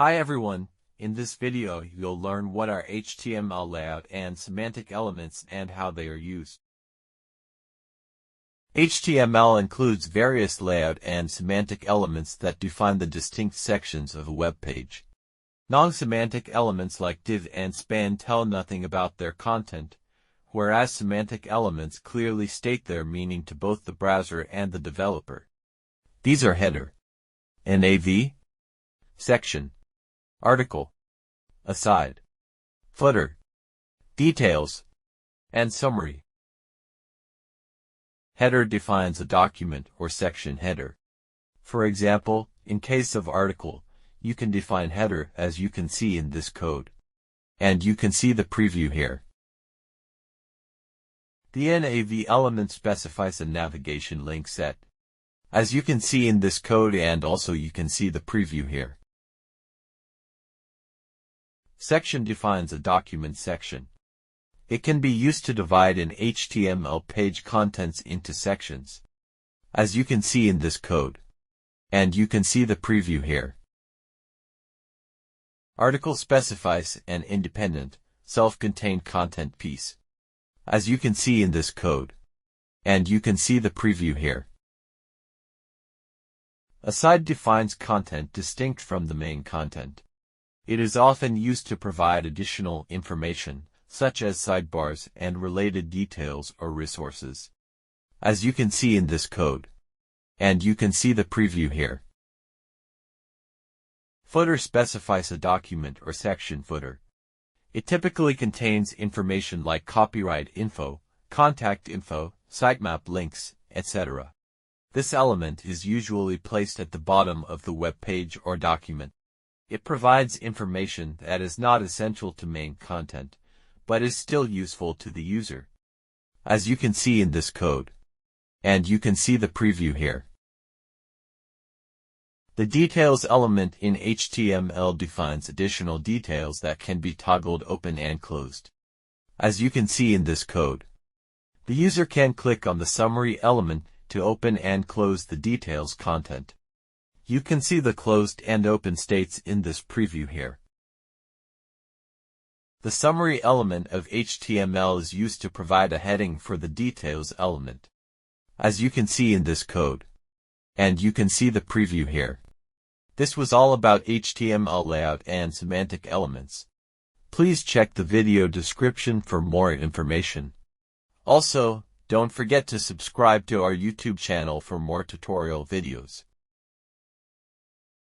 Hi everyone, in this video you'll learn what are HTML layout and semantic elements and how they are used. HTML includes various layout and semantic elements that define the distinct sections of a web page. Non-semantic elements like div and span tell nothing about their content, whereas semantic elements clearly state their meaning to both the browser and the developer. These are header, nav, section, article, aside, footer, details, and summary. Header defines a document or section header. For example, in case of article, you can define header as you can see in this code. And you can see the preview here. The nav element specifies a navigation link set, as you can see in this code, and also you can see the preview here. Section defines a document section. It can be used to divide an HTML page contents into sections, as you can see in this code. And you can see the preview here. Article specifies an independent, self-contained content piece, as you can see in this code. And you can see the preview here. Aside defines content distinct from the main content. It is often used to provide additional information, such as sidebars and related details or resources, as you can see in this code. And you can see the preview here. Footer specifies a document or section footer. It typically contains information like copyright info, contact info, sitemap links, etc. This element is usually placed at the bottom of the web page or document. It provides information that is not essential to main content, but is still useful to the user, as you can see in this code. And you can see the preview here. The details element in HTML defines additional details that can be toggled open and closed, as you can see in this code. The user can click on the summary element to open and close the details content. You can see the closed and open states in this preview here. The summary element of HTML is used to provide a heading for the details element, as you can see in this code. And you can see the preview here. This was all about HTML layout and semantic elements. Please check the video description for more information. Also, don't forget to subscribe to our YouTube channel for more tutorial videos.